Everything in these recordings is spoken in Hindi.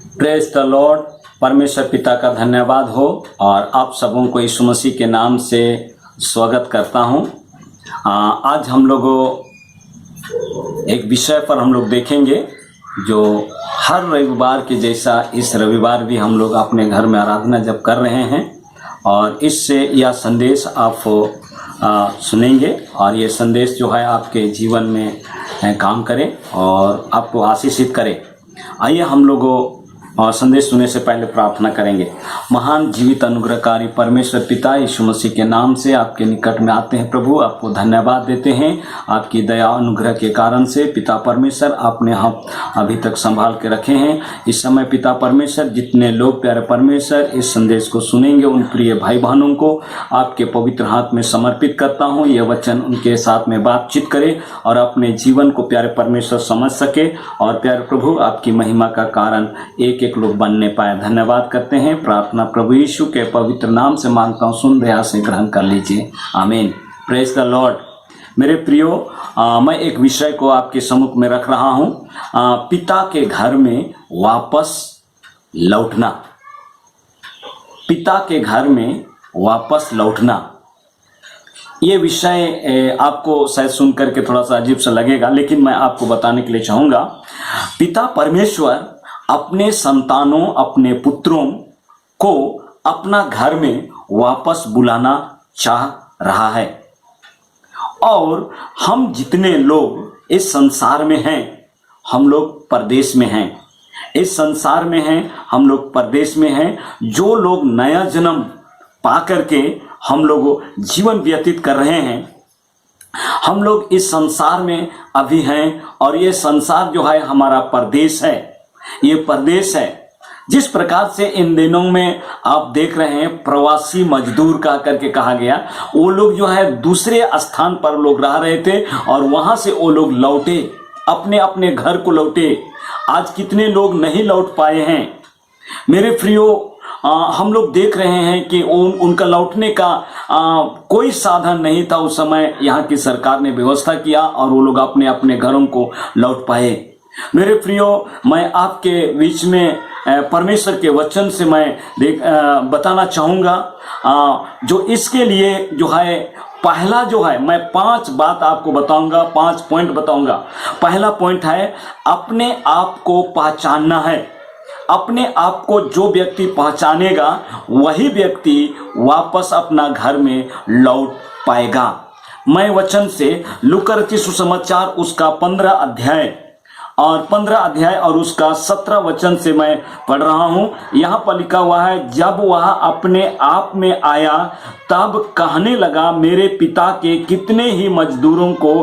Praise the Lord. परमेश्वर पिता का धन्यवाद हो और आप सबों को यीशु मसीह के नाम से स्वागत करता हूं। आज हम लोग एक विषय पर हम लोग देखेंगे जो हर रविवार के जैसा इस रविवार भी हम लोग अपने घर में आराधना जब कर रहे हैं और इससे यह संदेश आप सुनेंगे और ये संदेश जो है आपके जीवन में काम करे और आपको आशीषित करे। आइए हम लोग संदेश सुनने से पहले प्रार्थना करेंगे। महान जीवित अनुग्रहकारी परमेश्वर पिता यीशु मसीह के नाम से आपके निकट में आते हैं। प्रभु आपको धन्यवाद देते हैं आपकी दया अनुग्रह के कारण से। पिता परमेश्वर आपने हम अभी तक संभाल के रखे हैं। इस समय पिता परमेश्वर जितने लोग प्यारे परमेश्वर इस संदेश को सुनेंगे उन प्रिय भाई बहनों को आपके पवित्र हाथ में समर्पित करता हूँ। यह वचन उनके साथ में बातचीत करे और अपने जीवन को प्यारे परमेश्वर समझ सके और प्यारे प्रभु आपकी महिमा का कारण एक लोग बनने पाए। धन्यवाद करते हैं। प्रार्थना प्रभु यीशु के पवित्र नाम से मांगता हूँ। सुन दया से ग्रहण कर लीजिए। आमीन। Praise the Lord. मेरे प्रियो, मैं एक विषय को आपके सम्मुख में रख रहा हूँ। पिता के घर में वापस लौटना। पिता के घर में वापस लौटना, ये विषय आपको शायद सुन करके थोड़ा सा अजीब सा लगेगा, लेकिन मैं आपको बताने के लिए चाहूँगा। पिता परमेश्वर अपने संतानों, अपने पुत्रों को अपना घर में वापस बुलाना चाह रहा है। और हम जितने लोग इस संसार में हैं, हम लोग परदेश में हैं। इस संसार में हैं, हम लोग परदेश में हैं। जो लोग नया जन्म पा करके हम लोग जीवन व्यतीत कर रहे हैं, हम लोग इस संसार में अभी हैं और ये संसार जो है हमारा परदेश है। ये परदेश है। जिस प्रकार से इन दिनों में आप देख रहे हैं प्रवासी मजदूर का करके कहा गया, वो लोग जो है दूसरे स्थान पर लोग रह रहे थे और वहां से वो लोग लौटे, अपने अपने घर को लौटे। आज कितने लोग नहीं लौट पाए हैं। मेरे प्रियो, हम लोग देख रहे हैं कि उनका लौटने का कोई साधन नहीं था। उस समय यहाँ की सरकार ने व्यवस्था किया और वो लोग अपने अपने घरों को लौट पाए। मेरे प्रियो, मैं आपके बीच में परमेश्वर के वचन से मैं बताना चाहूँगा। जो इसके लिए जो है पहला जो है, मैं 5 बात आपको बताऊंगा, 5 पॉइंट बताऊंगा। पहला पॉइंट है अपने आप को पहचानना है। अपने आप को जो व्यक्ति पहचानेगा वही व्यक्ति वापस अपना घर में लौट पाएगा। मैं वचन से लूका रचित सुसमाचार उसका 15 अध्याय और उसका 17 वचन से मैं पढ़ रहा हूं। यहां पर लिखा हुआ है, जब वह अपने आप में आया तब कहने लगा, मेरे पिता के कितने ही मजदूरों को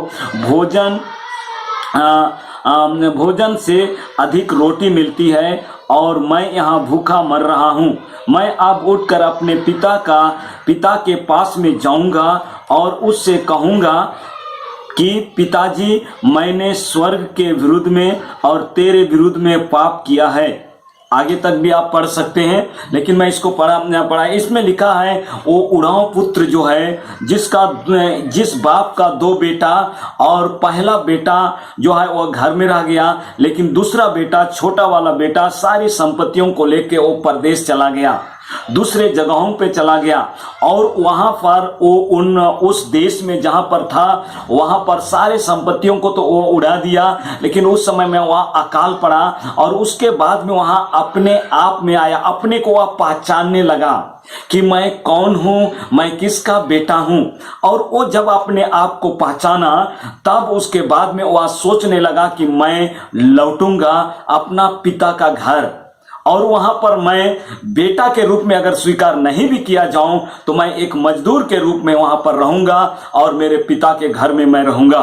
भोजन से अधिक रोटी मिलती है और मैं यहाँ भूखा मर रहा हूँ। मैं अब उठकर अपने पिता के पास में जाऊंगा और उससे कहूँगा कि पिताजी, मैंने स्वर्ग के विरुद्ध में और तेरे विरुद्ध में पाप किया है। आगे तक भी आप पढ़ सकते हैं, लेकिन मैं इसको पढ़ा। इसमें लिखा है, वो उड़ाव पुत्र जो है जिस बाप का 2 बेटा और पहला बेटा जो है वो घर में रह गया, लेकिन दूसरा बेटा, छोटा वाला बेटा, सारी संपत्तियों को लेके वो परदेश चला गया, दूसरे जगहों पे चला गया और वहां पर वो उस देश में जहां पर था वहां पर सारे संपत्तियों को तो वो उड़ा दिया। लेकिन उस समय में वहां अकाल पड़ा और उसके बाद में वहां अपने आप में आया। अपने को वह पहचानने लगा कि मैं कौन हूं, मैं किसका बेटा हूं। और वो जब अपने आप को पहचाना तब उसके बाद में वह सोचने लगा कि मैं लौटूंगा अपना पिता का घर और वहां पर मैं बेटा के रूप में अगर स्वीकार नहीं भी किया जाऊं तो मैं एक मजदूर के रूप में वहां पर रहूंगा और मेरे पिता के घर में मैं रहूंगा।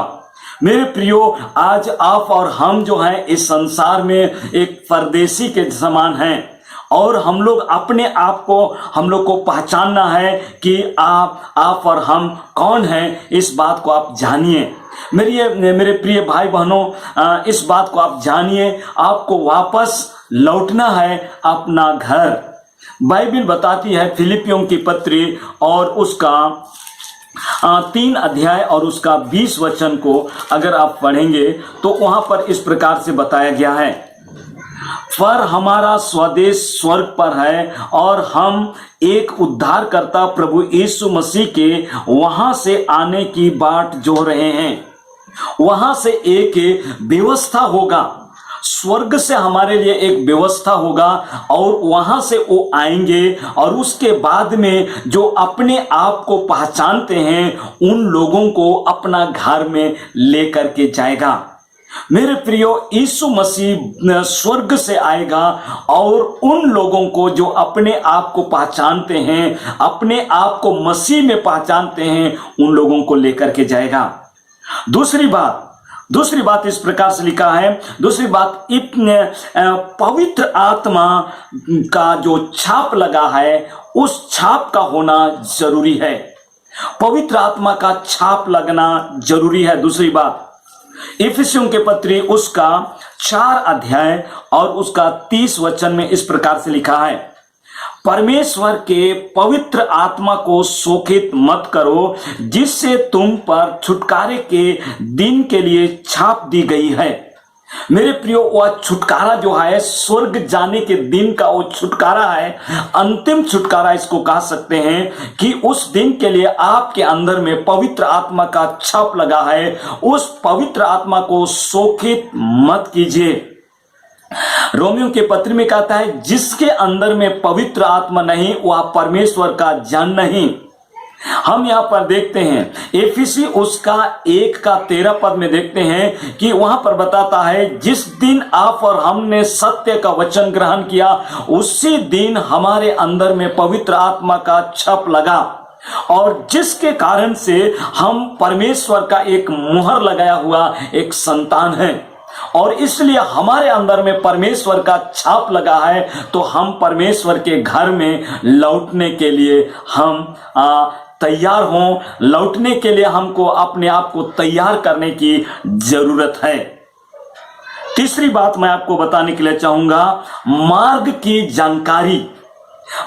मेरे प्रियो, आज आप और हम जो हैं इस संसार में एक परदेसी के समान हैं और हम लोग अपने आप को हम लोग को पहचानना है कि आप और हम कौन हैं। इस बात को आप जानिए। मेरे प्रिय भाई बहनों, इस बात को आप जानिए। आपको वापस लौटना है अपना घर। बाइबिल बताती है फिलिपियों की पत्री और उसका 3 अध्याय और उसका 20 वचन को अगर आप पढ़ेंगे तो वहां पर इस प्रकार से बताया गया है, पर हमारा स्वदेश स्वर्ग पर है और हम एक उद्धारकर्ता प्रभु यीशु मसीह के वहां से आने की बाट जो रहे हैं। वहां से एक व्यवस्था होगा, स्वर्ग से हमारे लिए एक व्यवस्था होगा और वहां से वो आएंगे और उसके बाद में जो अपने आप को पहचानते हैं उन लोगों को अपना घर में लेकर के जाएगा। मेरे प्रियो, यीशु मसीह स्वर्ग से आएगा और उन लोगों को जो अपने आप को पहचानते हैं, अपने आप को मसीह में पहचानते हैं, उन लोगों को लेकर के जाएगा। दूसरी बात इस प्रकार से लिखा है। दूसरी बात, पवित्र आत्मा का जो छाप लगा है उस छाप का होना जरूरी है। पवित्र आत्मा का छाप लगना जरूरी है। दूसरी बात, इफिसियों के पत्री उसका 4 अध्याय और उसका 30 वचन में इस प्रकार से लिखा है, परमेश्वर के पवित्र आत्मा को शोकित मत करो जिससे तुम पर छुटकारे के दिन के लिए छाप दी गई है। मेरे प्रियो, वह छुटकारा जो है स्वर्ग जाने के दिन का वो छुटकारा है, अंतिम छुटकारा इसको कह सकते हैं कि उस दिन के लिए आपके अंदर में पवित्र आत्मा का छाप लगा है। उस पवित्र आत्मा को शोकित मत कीजिए। रोमियो के पत्र में कहता है, जिसके अंदर में पवित्र आत्मा नहीं वह परमेश्वर का जन नहीं। हम यहां पर देखते हैं एफिसी उसका 1 का 13 पद में देखते हैं कि वहां पर बताता है, जिस दिन आप और हमने सत्य का वचन ग्रहण किया उसी दिन हमारे अंदर में पवित्र आत्मा का छप लगा और जिसके कारण से हम परमेश्वर का एक मुहर लगाया हुआ एक संतान है और इसलिए हमारे अंदर में परमेश्वर का छाप लगा है। तो हम परमेश्वर के घर में लौटने के लिए हम तैयार हों, लौटने के लिए हमको अपने आप को तैयार करने की जरूरत है। तीसरी बात मैं आपको बताने के लिए चाहूंगा, मार्ग की जानकारी।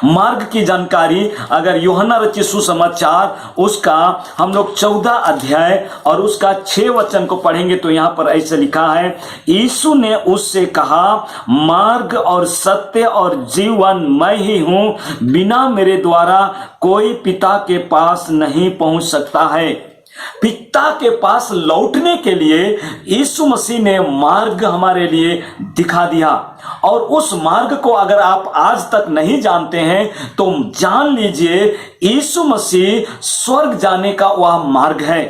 मार्ग की जानकारी, अगर यूहन्ना रचित सुसमाचार उसका हम लोग 14 अध्याय और उसका 6 वचन को पढ़ेंगे तो यहां पर ऐसे लिखा है, यीशु ने उससे कहा, मार्ग और सत्य और जीवन मैं ही हूं, बिना मेरे द्वारा कोई पिता के पास नहीं पहुंच सकता है। पिता के पास लौटने के लिए यीशु मसीह ने मार्ग हमारे लिए दिखा दिया और उस मार्ग को अगर आप आज तक नहीं जानते हैं तो जान लीजिए, यीशु मसीह स्वर्ग जाने का वह मार्ग है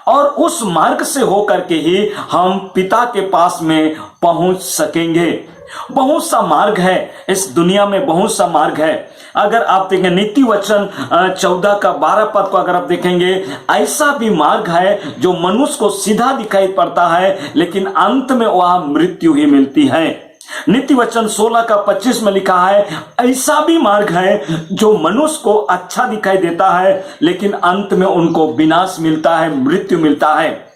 और उस मार्ग से होकर के ही हम पिता के पास में पहुंच सकेंगे। बहुत सा मार्ग है इस दुनिया में, बहुत सा मार्ग है। अगर आप देखें नीति वचन 14 का 12 पद को अगर आप देखेंगे, ऐसा भी मार्ग है जो मनुष्य को सीधा दिखाई पड़ता है लेकिन अंत में वह मृत्यु ही मिलती है। नीति वचन 16 का 25 में लिखा है, ऐसा भी मार्ग है जो मनुष्य को अच्छा दिखाई देता है लेकिन अंत में उनको विनाश मिलता है, मृत्यु मिलता है।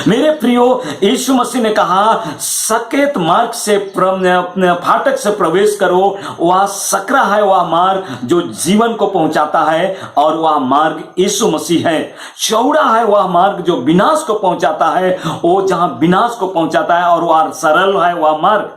मेरे प्रियो, यीशु मसीह ने कहा, सकेत मार्ग से फाटक से प्रवेश करो, वह सकरा है वह मार्ग जो जीवन को पहुंचाता है और वह मार्ग यीशु मसीह है। चौड़ा है वह मार्ग जो विनाश को पहुंचाता है, वो जहां विनाश को पहुंचाता है, और वह सरल है वह मार्ग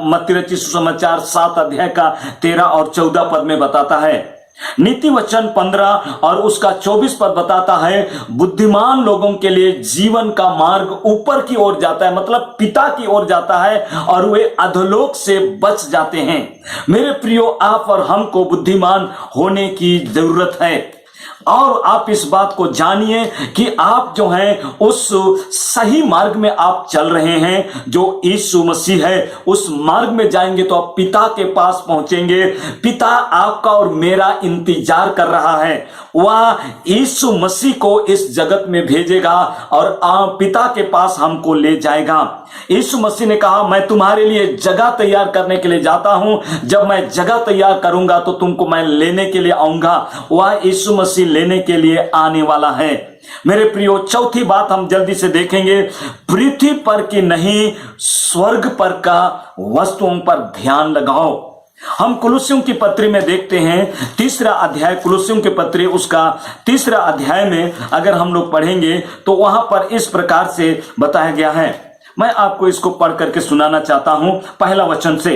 मत्ती रचित सुसमाचार 7 अध्याय का 13 और 14 पद में बताता है। नीति वचन 15 और उसका 24 पद बताता है, बुद्धिमान लोगों के लिए जीवन का मार्ग ऊपर की ओर जाता है, मतलब पिता की ओर जाता है और वे अधोलोक से बच जाते हैं। मेरे प्रियो, आप और हमको बुद्धिमान होने की जरूरत है और आप इस बात को जानिए कि आप जो हैं उस सही मार्ग में आप चल रहे हैं जो यीशु मसीह है। उस मार्ग में जाएंगे तो आप पिता के पास पहुंचेंगे। पिता आपका और मेरा इंतजार कर रहा है। वह यीशु मसीह को इस जगत में भेजेगा और पिता के पास हमको ले जाएगा। यीशु मसीह ने कहा, मैं तुम्हारे लिए जगह तैयार करने के लिए जाता हूं, जब मैं जगह तैयार करूंगा तो तुमको मैं लेने के लिए आऊंगा। वह यीशु मसीह लेने के लिए आने वाला है। मेरे प्रियो, चौथी बात हम जल्दी से देखेंगे, पृथ्वी पर की नहीं स्वर्ग पर का वस्तुओं पर ध्यान लगाओ। हम कुलुस्सियों की पत्री में देखते हैं 3रा अध्याय, कुलुस्सियों की पत्री उसका 3रा अध्याय में अगर हम लोग पढ़ेंगे तो वहां पर इस प्रकार से बताया गया है, मैं आपको इसको पढ़ करके सुनाना चाहता हूं पहला वचन से।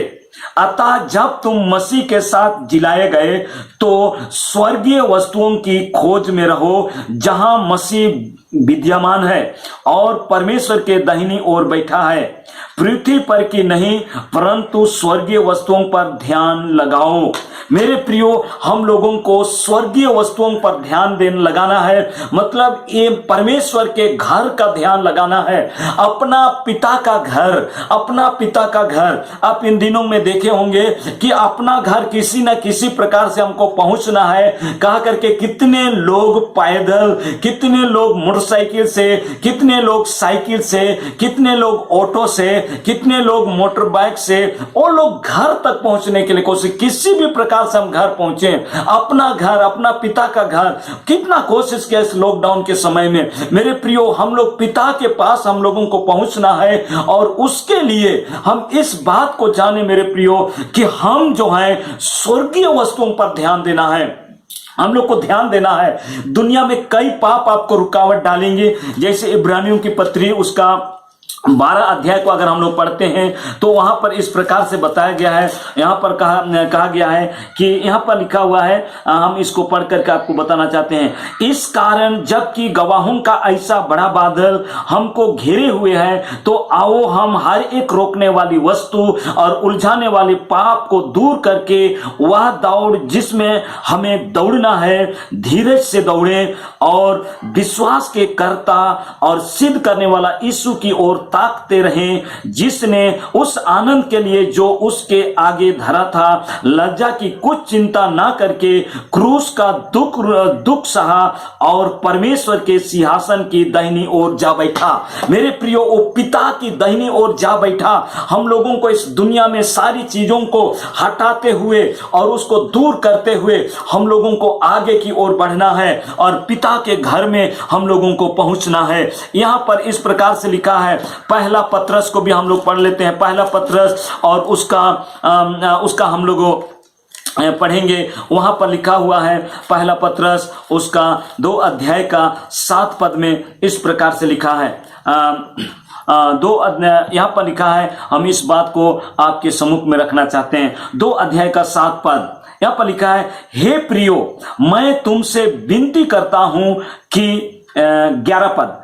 अतः जब तुम मसीह के साथ जिलाए गए तो स्वर्गीय वस्तुओं की खोज में रहो, जहां मसीह विद्यमान है और परमेश्वर के दाहिनी ओर बैठा है। पृथ्वी पर की नहीं परंतु स्वर्गीय वस्तुओं पर ध्यान लगाओ। मेरे प्रियो, हम लोगों को स्वर्गीय वस्तुओं पर ध्यान देने लगाना है, मतलब ये परमेश्वर के घर का ध्यान लगाना है, अपना पिता का घर, अपना पिता का घर। आप इन दिनों में देखे होंगे कि अपना घर किसी न किसी प्रकार से हमको पहुंचना है, कहा करके कितने लोग पैदल, कितने लोग मोटरसाइकिल से, कितने लोग साइकिल से, कितने लोग ऑटो से, कितने लोग मोटर बाइक से, वो लोग घर तक पहुंचने के लिए कोशिश, किसी भी प्रकार से हम घर पहुंचे, अपना घर, अपना पिता का घर, कितना कोशिश किया इस लॉकडाउन के समय में। मेरे प्रियो, हम लोग पिता के पास हम लोगों को पहुंचना है और उसके लिए हम इस बात को जाने मेरे प्रियो कि हम जो है स्वर्गीय वस्तुओं पर ध्यान देना है, हम लोग को ध्यान देना है। दुनिया में कई पाप आपको रुकावट डालेंगे, जैसे इब्रानियों की पत्री उसका 12 अध्याय को अगर हम लोग पढ़ते हैं तो वहां पर इस प्रकार से बताया गया है, यहां पर कहा गया है कि यहां पर लिखा हुआ है, हम इसको पढ़ करके आपको बताना चाहते हैं। इस कारण जबकि गवाहों का ऐसा बड़ा बादल हमको घेरे हुए है, तो आओ हम हर एक रोकने वाली वस्तु और उलझाने वाले पाप को दूर करके वह दौड़ जिसमें हमें दौड़ना है, धीरज से दौड़े और विश्वास के कर्ता और सिद्ध करने वाला यीशु की ओर ताकते रहें, जिसने उस आनंद के लिए जो उसके आगे धरा था, लज्जा की कुछ चिंता ना करके क्रूस का दुख सहा और परमेश्वर के सिंहासन की दाहिनी ओर जा बैठा। मेरे प्रियो, वो पिता की दाहिनी ओर जा बैठा। हम लोगों को इस दुनिया में सारी चीजों को हटाते हुए और उसको दूर करते हुए हम लोगों को आगे की ओर बढ़ना है और पिता के घर में हम लोगों को पहुंचना है। यहां पर इस प्रकार से लिखा है, पहला पत्रस को भी हम लोग पढ़ लेते हैं, पहला पत्रस और उसका हम लोग पढ़ेंगे। वहां पर लिखा हुआ है, पहला पत्रस उसका 2 अध्याय का 7 पद में इस प्रकार से लिखा है, 2 अध्याय यहां पर लिखा है, हम इस बात को आपके सम्मुख में रखना चाहते हैं। 2 अध्याय का 7 पद यहां पर लिखा है, हे प्रियो, मैं तुमसे विनती करता हूं कि 11 पद,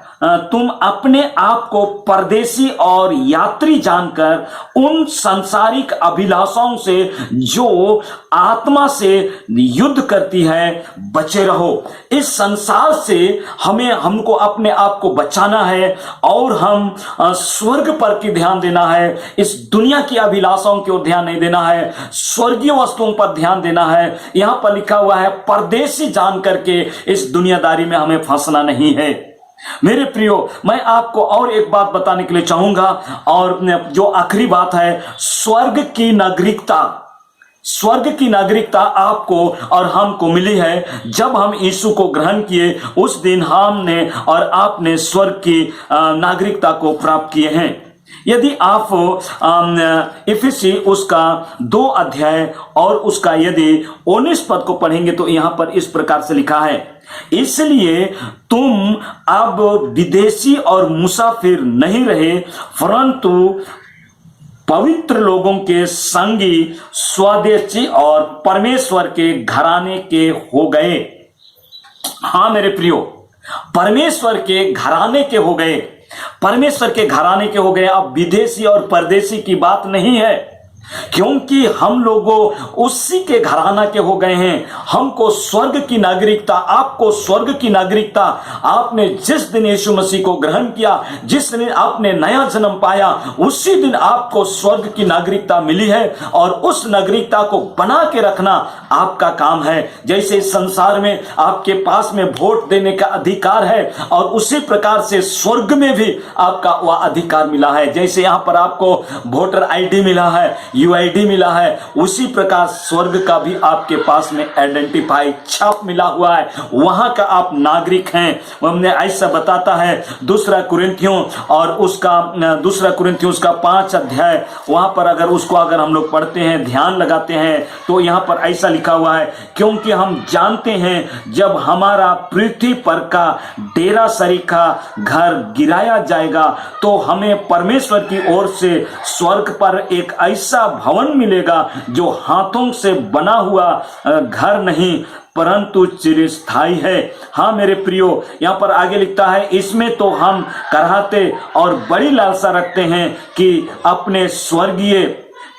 तुम अपने आप को परदेशी और यात्री जानकर उन सांसारिक अभिलाषाओं से जो आत्मा से युद्ध करती है बचे रहो। इस संसार से हमको अपने आप को बचाना है और हम स्वर्ग पर की ध्यान देना है। इस दुनिया की अभिलाषाओं की ओर ध्यान नहीं देना है, स्वर्गीय वस्तुओं पर ध्यान देना है। यहां पर लिखा हुआ है, परदेशी जान करके इस दुनियादारी में हमें फंसना नहीं है। मेरे प्रियो, मैं आपको और एक बात बताने के लिए चाहूंगा, और जो आखिरी बात है, स्वर्ग की नागरिकता आपको और हमको मिली है जब हम यीशु को ग्रहण किए। उस दिन हमने और आपने स्वर्ग की नागरिकता को प्राप्त किए हैं। यदि आप इफिसी उसका 2 अध्याय और उसका यदि 19 पद को पढ़ेंगे तो यहां पर इस प्रकार से लिखा है, इसलिए तुम अब विदेशी और मुसाफिर नहीं रहे, परंतु पवित्र लोगों के संगी, स्वदेशी और परमेश्वर के घराने के हो गए। हाँ मेरे प्रियो, परमेश्वर के घराने के हो गए, परमेश्वर के घराने के हो गए। अब विदेशी और परदेशी की बात नहीं है, क्योंकि हम लोगों उसी के घराना के हो गए हैं। हमको स्वर्ग की नागरिकता, आपको स्वर्ग की नागरिकता, आपने जिस दिन यीशु मसीह को ग्रहण किया, जिस दिन आपने नया जन्म पाया, उसी दिन आपको स्वर्ग की नागरिकता मिली है और उस नागरिकता को बना के रखना आपका काम है। जैसे इस संसार में आपके पास में वोट देने का अधिकार है, और उसी प्रकार से स्वर्ग में भी आपका वह अधिकार मिला है। जैसे यहां पर आपको वोटर आईडी मिला है, यूआईडी मिला है, उसी प्रकार स्वर्ग का भी आपके पास में आइडेंटिफाई छाप मिला हुआ है, वहां का आप नागरिक हैं। हमने ऐसा बताता है दूसरा कुरिन्थियों उसका 5 अध्याय, वहां पर अगर हम लोग पढ़ते हैं, ध्यान लगाते हैं, तो यहाँ पर ऐसा लिखा हुआ है, क्योंकि हम जानते हैं जब हमारा पृथ्वी पर का डेरा सरीखा घर गिराया जाएगा तो हमें परमेश्वर की ओर से स्वर्ग पर एक ऐसा भवन मिलेगा जो हाथों से बना हुआ घर नहीं परंतु चिरस्थायी है। हाँ मेरे प्रियो, यहाँ पर आगे लिखता है, इसमें तो हम कराहते और बड़ी लालसा रखते हैं कि अपने स्वर्गीय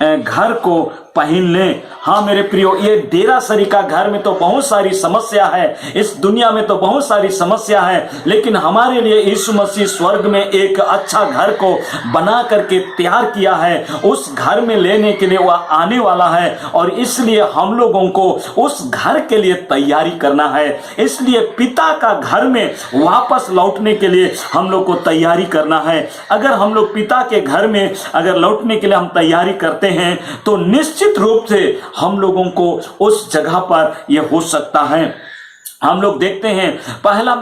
घर को पहन लें। हाँ मेरे प्रियो, ये डेरा सरीखा घर में तो बहुत सारी समस्या है, इस दुनिया में तो बहुत सारी समस्या है, लेकिन हमारे लिए यीशु मसीह स्वर्ग में एक अच्छा घर को बना करके तैयार किया है। उस घर में लेने के लिए वह आने वाला है और इसलिए हम लोगों को उस घर के लिए तैयारी करना है। इसलिए पिता का घर में वापस लौटने के लिए हम लोग को तैयारी करना है। अगर हम लोग पिता के घर में लौटने के लिए हम तैयारी करते हैं तो निश्चित रूप से हम लोगों को उस जगह पर यह हो सकता है। हम लोग देखते हैं पहला,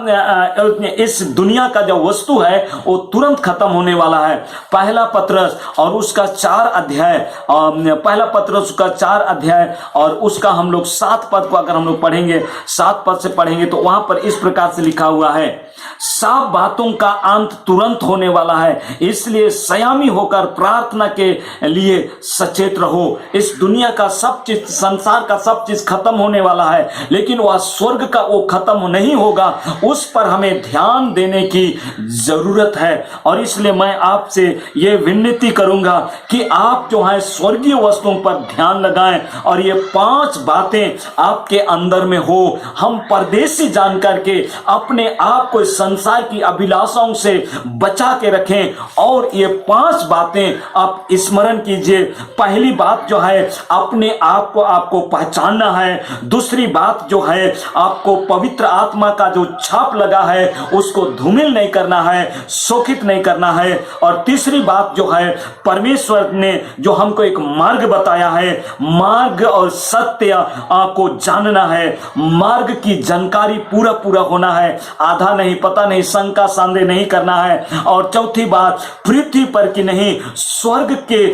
इस दुनिया का जो वस्तु है वो तुरंत खत्म होने वाला है। पहला पत्रस और उसका 4 अध्याय, पहला पत्रस का 4 अध्याय और उसका हम लोग 7 पद को अगर हम लोग पढ़ेंगे, 7 पद से पढ़ेंगे तो वहां पर इस प्रकार से लिखा हुआ है, सब बातों का अंत तुरंत होने वाला है, इसलिए संयमी होकर प्रार्थना के लिए सचेत रहो। इस दुनिया का सब चीज, संसार का सब चीज खत्म होने वाला है, लेकिन वह स्वर्ग का वो खत्म नहीं होगा, उस पर हमें ध्यान देने की जरूरत है। और इसलिए मैं आपसे ये विनती करूंगा कि आप जो है स्वर्गीय वस्तुओं पर ध्यान लगाएं और ये 5 बातें आपके अंदर में हो। हम परदेशी जान करके अपने आप को संसार की अभिलाषाओं से बचा के रखें और ये 5 बातें आप स्मरण कीजिए। पहली बात जो है, अपने आप को आपको पहचानना है। दूसरी बात जो है, आपको पवित्र आत्मा का जो छाप लगा है उसको धूमिल नहीं करना है, शोकित नहीं करना है। और तीसरी बात जो है, परमेश्वर ने जो हमको एक मार्ग बताया है, मार्ग और सत्य को जानना है, मार्ग की जानकारी पूरा होना है, आधा नहीं, पता नहीं, शंका संदेह नहीं करना है। और चौथी बात, पृथ्वी पर की नहीं स्वर्ग के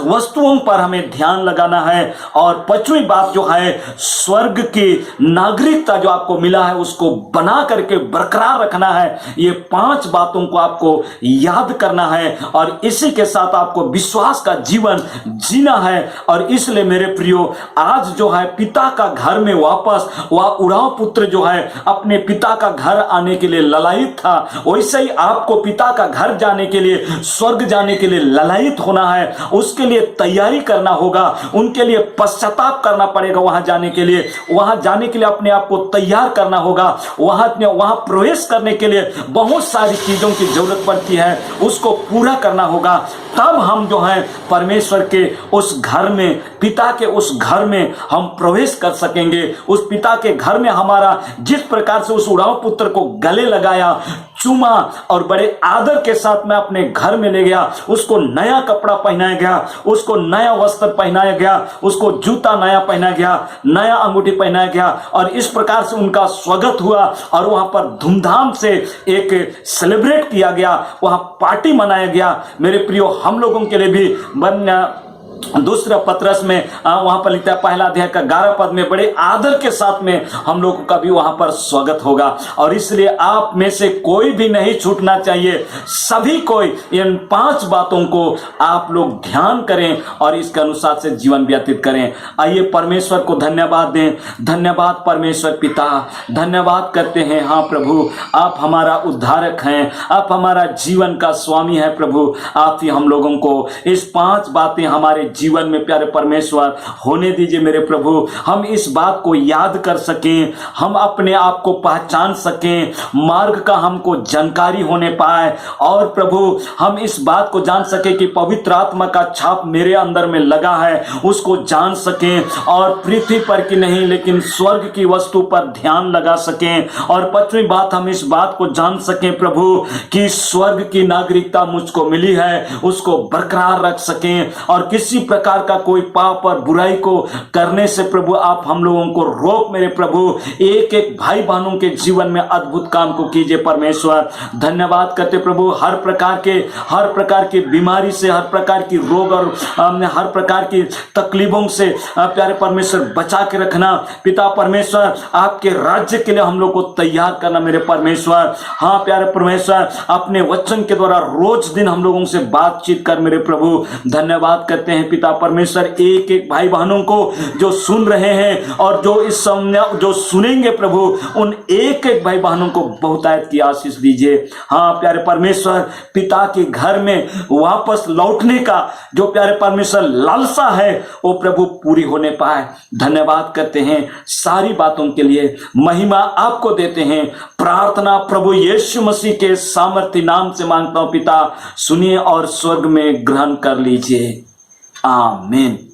वस्तुओं पर हमें ध्यान लगाना है। और 5वीं बात जो है, स्वर्ग की नागरिकता जो आपको मिला है उसको बना करके बरकरार रखना है। ये 5 बातों को आपको याद करना है और इसी के साथ आपको विश्वास का जीवन जीना है। और इसलिए मेरे प्रियो, आज जो है पिता का घर में वापस वह उड़ाव पुत्र जो है अपने पिता का घर आने के लिए ललायित था, वैसे ही आपको पिता का घर जाने के लिए, स्वर्ग जाने के लिए ललायित होना है। उसके लिए तैयारी करना होगा, उनके लिए पश्चाताप करना पड़ेगा। वहां जाने के लिए अपने आप को तैयार करना होगा। वहां प्रवेश करने के लिए बहुत सारी चीजों की जरूरत पड़ती है, उसको पूरा करना होगा। तब हम जो है परमेश्वर के उस घर में, पिता के उस घर में हम प्रवेश कर सकेंगे। उस पिता के घर में हमारा जिस प्रकार से उस उड़ाव पुत्र को गले लगाया, चूमा और बड़े आदर के साथ में अपने घर में ले गया, उसको नया कपड़ा पहनाया गया, उसको नया वस्त्र पहनाया गया, उसको जूता नया पहनाया गया, नया अंगूठी पहनाया गया और इस प्रकार से उनका स्वागत हुआ। और वहां पर धूमधाम से एक सेलिब्रेट किया गया, वहां पार्टी मनाया गया। मेरे प्रियो, हम लोगों के लिए भी दूसरा पत्रस में वहां पर लिखता है, पहला अध्याय का 11 पद में, बड़े आदर के साथ में हम लोगों का भी वहां पर स्वागत होगा। और इसलिए आप में से कोई भी नहीं छूटना चाहिए, सभी कोई इन 5 बातों को आप लोग ध्यान करें और इसके अनुसार से जीवन व्यतीत करें। आइए परमेश्वर को धन्यवाद दें। धन्यवाद परमेश्वर पिता, धन्यवाद करते हैं। हाँ प्रभु, आप हमारा उद्धारक हैं, आप हमारा जीवन का स्वामी है प्रभु। आप ही हम लोगों को इस 5 बातें हमारे जीवन में प्यारे परमेश्वर होने दीजिए मेरे प्रभु। हम इस बात को याद कर सकें, हम अपने आप को पहचान सकें, मार्ग का हमको जानकारी होने पाए और प्रभु हम इस बात को जान सकें कि पवित्र आत्मा का छाप मेरे अंदर में लगा है, उसको जान सकें और पृथ्वी पर की नहीं लेकिन स्वर्ग की वस्तु पर ध्यान लगा सकें। और 5वीं बात, हम इस बात को जान सकें प्रभु कि स्वर्ग की नागरिकता मुझको मिली है, उसको बरकरार रख सकें और किसी प्रकार का कोई पाप और बुराई को करने से प्रभु आप हम लोगों को रोक मेरे प्रभु। एक एक भाई बहनों के जीवन में अद्भुत काम को कीजिए परमेश्वर। धन्यवाद करते प्रभु, हर प्रकार की बीमारी से, हर प्रकार की रोग और हर प्रकार की तकलीफों से प्यारे परमेश्वर बचा के रखना पिता परमेश्वर। आपके राज्य के लिए हम लोग को तैयार करना मेरे परमेश्वर। हाँ प्यारे परमेश्वर, अपने वचन के द्वारा रोज दिन हम लोगों से बातचीत कर मेरे प्रभु। धन्यवाद करते हैं पिता परमेश्वर, एक एक भाई बहनों को जो सुन रहे हैं और जो इस समय जो सुनेंगे प्रभु, उन एक एक भाई बहनों को बहुतायत की आशीष दीजिए। हाँ प्यारे परमेश्वर, पिता के घर में वापस लौटने का जो प्यारे परमेश्वर लालसा है वो प्रभु पूरी होने पाए। धन्यवाद करते हैं, सारी बातों के लिए महिमा आपको देते हैं। प्रार्थना प्रभु यीशु मसीह के सामर्थ्य नाम से मांगता हूं पिता, सुनिए और स्वर्ग में ग्रहण कर लीजिए। आमीन।